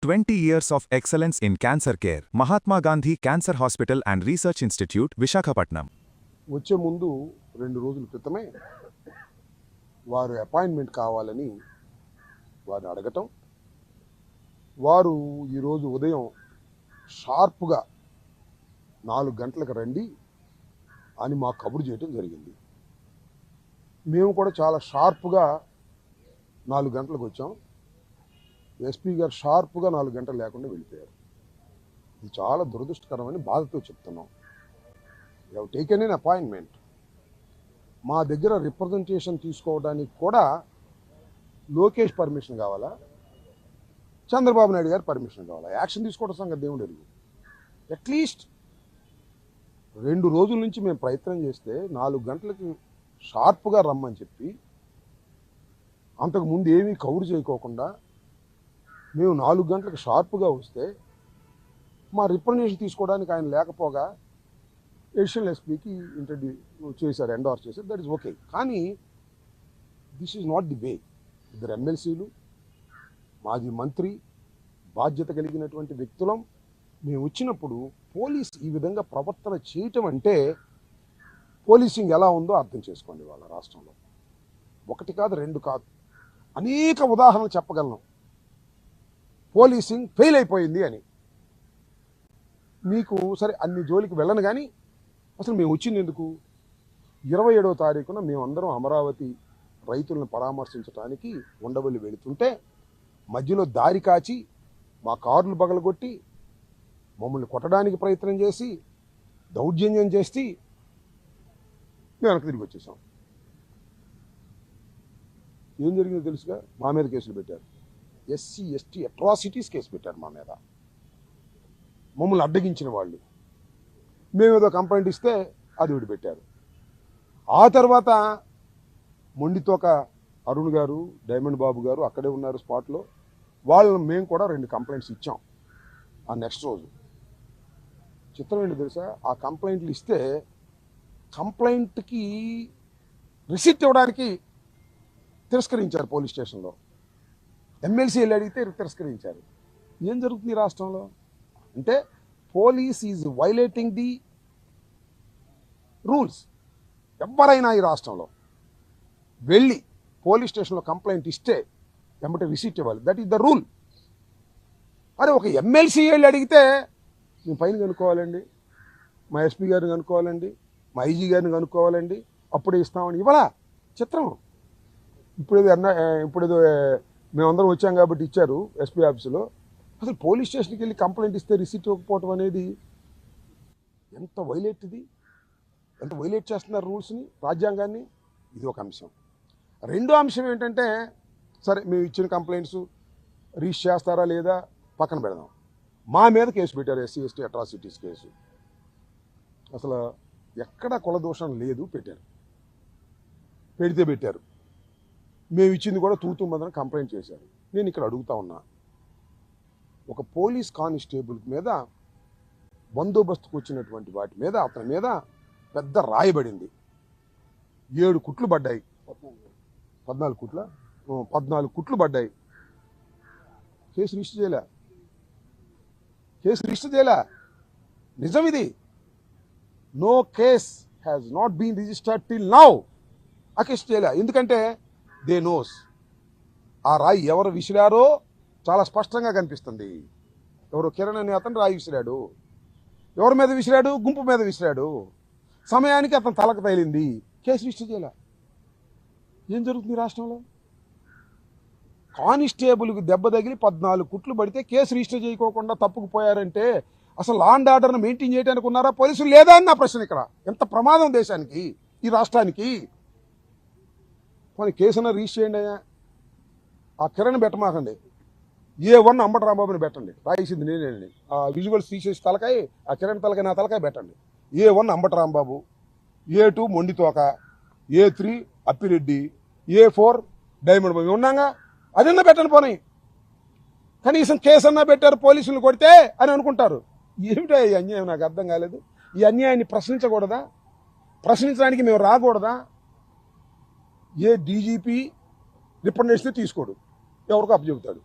20 years of excellence in cancer care. Mahatma Gandhi Cancer Hospital and Research Institute, Visakhapatnam. వచ్చే ముందు 2 రోజుల క్రితమే వారు అపాయింట్మెంట్ కావాలని వారు అడగటం, వారు ఈరోజు ఉదయం షార్ప్గా 4 గంటలకు రండి అని మాకు కబురు చేయడం జరిగింది. మేము కూడా చాలా షార్ప్గా 4 గంటలకు వచ్చాం. ఎస్పీ గారు షార్ప్గా 4 గంటలు లేకుండా వెళ్ళిపోయారు. ఇది చాలా దురదృష్టకరమని బాధతో చెప్తున్నాం. You have taken an appointment. మా దగ్గర రిప్రజెంటేషన్ తీసుకోవడానికి కూడా లోకేష్ పర్మిషన్ కావాలా, చంద్రబాబు నాయుడు గారు పర్మిషన్ కావాలా? యాక్షన్ తీసుకోవడం సంగతి దేవుడు ఎరుగు. అట్లీస్ట్ 2 రోజుల నుంచి మేము ప్రయత్నం చేస్తే 4 గంటలకి షార్ప్గా రమ్మని చెప్పి అంతకుముందు ఏమీ కవర్ చేయకోకుండా మేము 4 గంటలకు షార్ప్గా వస్తే మా రిప్రజెంటేషన్ తీసుకోవడానికి ఆయన లేకపోగా ఎడిషనల్ ఎస్పీకి ఇంట్రడ్యూస్ చేశారు, ఎండార్స్ చేశారు. That is okay. కానీ this is not the way. ఇద్దరు ఎమ్మెల్సీలు, మాజీ మంత్రి, బాధ్యత కలిగినటువంటి వ్యక్తులం మేము వచ్చినప్పుడు పోలీస్ ఈ విధంగా ప్రవర్తన చేయటం అంటే పోలీసింగ్ ఎలా ఉందో అర్థం చేసుకోండి. వాళ్ళ రాష్ట్రంలో 1 కాదు 2 కాదు అనేక ఉదాహరణలు చెప్పగలను. పోలీసింగ్ ఫెయిల్ అయిపోయింది అని. మీకు సరే అన్ని జోలికి వెళ్ళను, కానీ అసలు మేము వచ్చింది ఎందుకు? 27వ తారీఖున మేమందరం అమరావతి రైతులను పరామర్శించడానికి ఉండవల్లి వెళుతుంటే మధ్యలో దారి కాచి మా కార్లు పగలగొట్టి మమ్మల్ని కొట్టడానికి ప్రయత్నం చేసి దౌర్జన్యం చేసి మేము వెనక్కి తిరిగి వచ్చేసాం. ఏం జరిగిందో తెలుసుగా? మా మీద కేసులు పెట్టారు. ఎస్సీ ఎస్టీ అట్రాసిటీస్ కేసు పెట్టారు మా మీద. మమ్మల్ని అడ్డగించిన వాళ్ళు. మేమేదో కంప్లైంట్ ఇస్తే అది విడిపెట్టారు. ఆ తర్వాత మొండితోక అరుణ్ గారు, డైమండ్ బాబు గారు అక్కడే ఉన్నారు స్పాట్లో. వాళ్ళని మేము కూడా 2 కంప్లైంట్స్ ఇచ్చాం ఆ నెక్స్ట్ రోజు. చిత్రం ఏంటి తెలుసా? ఆ కంప్లైంట్లు ఇస్తే కంప్లైంట్కి రిసిప్ట్ ఇవ్వడానికి తిరస్కరించారు పోలీస్ స్టేషన్లో. ఎమ్మెల్సీ వెళ్ళి అడిగితే తిరస్కరించారు. ఏం జరుగుతుంది ఈ రాష్ట్రంలో? అంటే police is violating the rules. ఎవరైనా ఈ రాష్ట్రంలో వెళ్ళి పోలీస్ స్టేషన్లో కంప్లైంట్ ఇస్తే వెంబటే రిసీట్ ఇవ్వాలి. That is the rule. అరే ఒక ఎమ్మెల్సీ వెళ్ళి అడిగితే మేము పైన కనుక్కోవాలండి, మా ఎస్పీ గారిని కనుక్కోవాలండి, మా ఐజీ గారిని కనుక్కోవాలండి, అప్పుడే ఇస్తామని ఇవ్వాలా? చిత్రం. ఇప్పుడేదో మేమందరం వచ్చాం కాబట్టి ఇచ్చారు ఎస్పీ ఆఫీసులో. అసలు పోలీస్ స్టేషన్కి వెళ్ళి కంప్లైంట్ ఇస్తే రిసీట్ ఇవ్వకపోవటం అనేది ఎంత వైలేట్ ఇది? ఎంత వైలేట్ చేస్తున్నారు రూల్స్ని, రాజ్యాంగాన్ని? ఇది ఒక అంశం. రెండో అంశం ఏంటంటే, సరే మేము ఇచ్చిన కంప్లైంట్స్ రీచ్ చేస్తారా లేదా పక్కన పెడదాం. మా మీద కేసు పెట్టారు, ఎస్సీ ఎస్టీ అట్రాసిటీస్ కేసు. అసలు ఎక్కడ కులదోషం లేదు, పెట్టారు. పెట్టారు. మేము ఇచ్చింది కూడా తూతూ మందని కంప్లైంట్ చేశారు. నేను ఇక్కడ అడుగుతా ఉన్నా, ఒక పోలీస్ కానిస్టేబుల్ మీద బందోబస్తుకు వచ్చినటువంటి వాటి మీద అతని మీద పెద్ద రాయబడింది. 7 కుట్లు పడ్డాయి. 14 కుట్లు పడ్డాయి. కేసు రిజిస్టర్ చేయలే. నిజం ఇది. No case has not been registered till now. ఆ కేసు చేయలే. ఎందుకంటే దే నోస్ ఆ రాయి ఎవరు విసిరారో చాలా స్పష్టంగా కనిపిస్తుంది. ఎవరో కిరణ్ అనే అతను రాయి విసిరాడు. ఎవరి మీద విసిరాడు? గుంపు మీద విసిరాడు. సమయానికి అతను తలకు తగిలింది. కేసు రిజిస్టర్ చేయలే. ఏం జరుగుతుంది రాష్ట్రంలో? కానిస్టేబుల్కి దెబ్బ తగిలి 14 కుట్లు పడితే కేసు రిజిస్టర్ చేయకోకుండా తప్పుకుపోయారంటే అసలు లా అండ్ ఆర్డర్ను మెయింటైన్ చేయడానికి ఉన్నారా పోలీసులు లేదా అని నా ప్రశ్న. ఇక్కడ ఎంత ప్రమాదం దేశానికి, ఈ రాష్ట్రానికి. కొన్ని కేసున రిజిస్టర్ చేయండి. ఆ కిరణ్ పెట్టమాకండి. A1 అంబటి రాంబాబుని పెట్టండి. రాయించింది నేనేనండి. ఆ విజువల్స్ తీసేసి తలకాయ, ఆ కిరణ్ తలకాయ, నా తలకాయ పెట్టండి. A1 Ambati Rambabu, A2 Monditoka, A3 Appireddy, A4 diamond Babu ఉన్నాగా. అదన్నా పెట్టండి. పోనీ కనీసం కేసు అన్నా పెట్టారు, పోలీసులు కొడితే అని అనుకుంటారు. ఏమిటో ఈ అన్యాయం? నాకు అర్థం కాలేదు. ఈ అన్యాయాన్ని ప్రశ్నించకూడదా? ప్రశ్నించడానికి మేము రాకూడదా? ఏ డీజీపీ రిప్రజెంటేషన్ తీసుకోడు, ఎవరికో అప్పచెబుతాడు.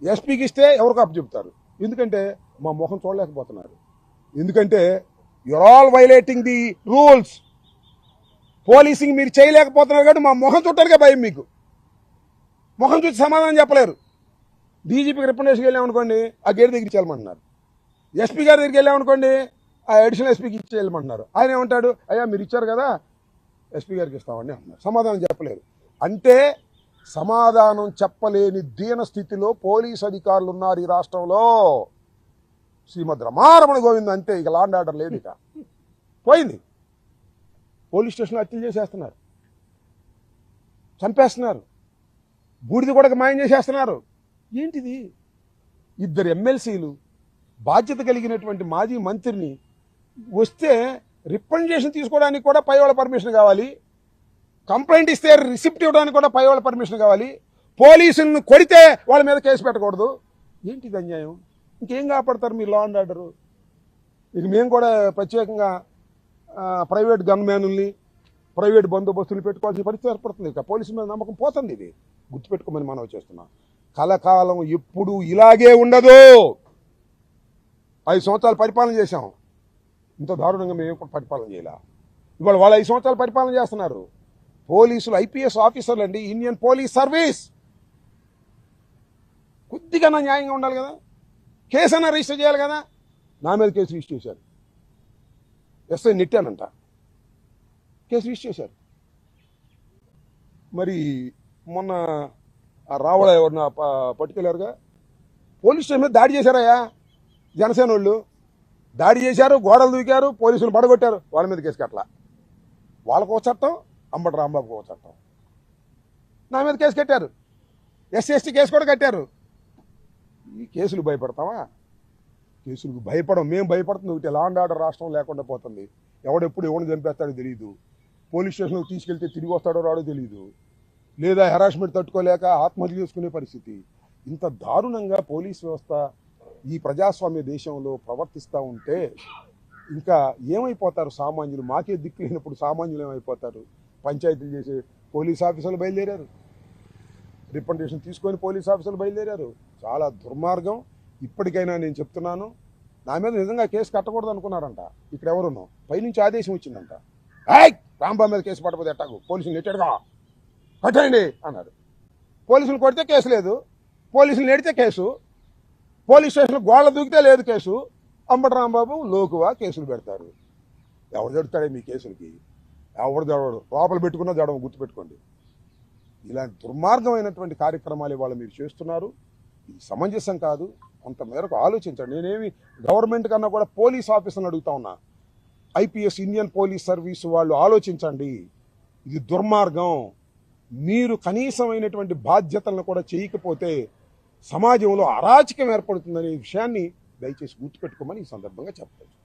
ఎస్పీకి ఇస్తే ఎవరికి అప్పు చెప్తారు. ఎందుకంటే మా ముఖం చూడలేకపోతున్నారు. ఎందుకంటే you're all violating the rules. Policing మీరు చేయలేకపోతున్నారు కాబట్టి మా ముఖం చుట్టానికే భయం మీకు. ముఖం చూసి సమాధానం చెప్పలేరు. డీజీపీకి రిప్రజెంటేషన్కి వెళ్ళామనుకోండి, ఆ గేట్ దగ్గరికి వెళ్ళమంటున్నారు. ఎస్పీ గారి దగ్గరికి వెళ్ళామనుకోండి, ఆ అడిషనల్ ఎస్పీకి ఇచ్చి వెళ్ళమంటున్నారు. ఆయన ఏమంటాడు, అయ్యా మీరు ఇచ్చారు కదా ఎస్పీ గారికి ఇస్తామని అంటున్నారు. సమాధానం చెప్పలేరు. అంటే సమాధానం చెప్పలేని దీన స్థితిలో పోలీసు అధికారులు ఉన్నారు ఈ రాష్ట్రంలో. శ్రీమద్ రమారమణ గోవింద్ అంతే. ఇక లా అండ్ ఆర్డర్ లేదు, ఇక పోయింది. పోలీస్ స్టేషన్లో హత్యలు చేసేస్తున్నారు, చంపేస్తున్నారు, బూడిద కూడా మాయం చేసేస్తున్నారు. ఏంటిది? ఇద్దరు ఎమ్మెల్సీలు బాధ్యత కలిగినటువంటి మాజీ మంత్రిని వస్తే రిప్రజెంటేషన్ తీసుకోవడానికి కూడా పై వాళ్ళ పర్మిషన్ కావాలి. కంప్లైంట్ ఇస్తే రిసిప్ట్ ఇవ్వడానికి కూడా పై వాళ్ళ పర్మిషన్ కావాలి. పోలీసులను కొడితే వాళ్ళ మీద కేసు పెట్టకూడదు. ఏంటిది అన్యాయం? ఇంకేం కాపాడతారు మీరు లా అండ్ ఆర్డరు? ఇక మేము కూడా ప్రత్యేకంగా ప్రైవేట్ గన్మ్యానుల్ని, ప్రైవేట్ బందోబస్తులు పెట్టుకోవాల్సిన పరిస్థితి ఏర్పడుతుంది. ఇక పోలీసుల మీద నమ్మకం పోతుంది. ఇది గుర్తుపెట్టుకోమని మనవి చేస్తున్నాం. కలకాలం ఎప్పుడు ఇలాగే ఉండదు. 5 సంవత్సరాలు పరిపాలన చేశాం, ఇంత దారుణంగా మేము ఎప్పుడు పరిపాలన చేయాల. ఇవాళ వాళ్ళు 5 సంవత్సరాలు పరిపాలన చేస్తున్నారు. పోలీసులు ఐపీఎస్ ఆఫీసర్లు అండి, ఇండియన్ పోలీస్ సర్వీస్. కొద్దిగా న్యాయంగా ఉండాలి కదా. కేసు అన్నా రిజిస్టర్ చేయాలి కదా. నా మీద కేసు రిజిస్టర్ చేశారు. ఎస్ఐ నెట్టానంట, కేసు రిజిస్టర్ చేశారు. మరి మొన్న ఆ రావణ ఎవరిన పట్టుకెళ్ళారుగా, పోలీస్ స్టేషన్ మీద దాడి చేశారయ్యా జనసేన వాళ్ళు. దాడి చేశారు, గోడలు దూకారు, పోలీసులు పడగొట్టారు. వాళ్ళ మీద కేసు కట్టలా. వాళ్ళకు ఒక చట్టం, అంబటి రాంబాబుకు ఒక చట్టం. నా మీద కేసు కట్టారు. ఎస్సీ కేసు కూడా కట్టారు. ఈ కేసులు భయపడతావా? కేసులకు భయపడం. మేము భయపడుతుంది ఒకటి, లా అండ్ ఆర్డర్ రాష్ట్రం లేకుండా పోతుంది. ఎవడెప్పుడు ఎవరిని చంపేస్తాడో తెలియదు. పోలీస్ స్టేషన్కి తీసుకెళ్తే తిరిగి వస్తాడో రాడో తెలియదు. లేదా హెరాస్మెంట్ తట్టుకోలేక ఆత్మహత్య చేసుకునే పరిస్థితి. ఇంత దారుణంగా పోలీస్ వ్యవస్థ ఈ ప్రజాస్వామ్య దేశంలో ప్రవర్తిస్తూ ఉంటే ఇంకా ఏమైపోతారు సామాన్యులు? మాకే దిక్కు లేనప్పుడు సామాన్యులు ఏమైపోతారు? పంచాయతీలు చేసే పోలీస్ ఆఫీసర్లు బయలుదేరారు, రిప్రజెంటేషన్ తీసుకొని పోలీస్ ఆఫీసర్లు బయలుదేరారు. చాలా దుర్మార్గం. ఇప్పటికైనా నేను చెప్తున్నాను, నా మీద నిజంగా కేసు కట్టకూడదు అనుకున్నారంట. ఇక్కడ ఎవరున్నాం, పైనుంచి ఆదేశం వచ్చిందంట, రాంబాబు మీద కేసు పట్టకపోతే ఎట్టాగు, పోలీసులు నెట్టాడుగా కట్టండి అన్నారు. పోలీసులు కొడితే కేసు లేదు, పోలీసులు నెడితే కేసు, పోలీస్ స్టేషన్లో గోళ్ళ దూకితే లేదు కేసు. అంబటి రాంబాబు లోకువా కేసులు పెడతారు. ఎవరు జడుతాడే మీ కేసులకి? ఎవరు జడవడు. లోపల పెట్టుకున్నా జడవ, గుర్తుపెట్టుకోండి. ఇలాంటి దుర్మార్గమైనటువంటి కార్యక్రమాలు ఇవాళ మీరు చేస్తున్నారు. ఇది సమంజసం కాదు. కొంత మేరకు ఆలోచించండి. నేనేమి గవర్నమెంట్ కన్నా కూడా పోలీస్ ఆఫీసర్ని అడుగుతా ఉన్నా, ఐపీఎస్ ఇండియన్ పోలీస్ సర్వీస్ వాళ్ళు ఆలోచించండి. ఇది దుర్మార్గం. మీరు కనీసమైనటువంటి బాధ్యతలను కూడా చేయకపోతే సమాజంలో అరాచకం ఏర్పడుతుందనే విషయాన్ని దయచేసి గుర్తుపెట్టుకోమని ఈ సందర్భంగా చెప్పవచ్చు.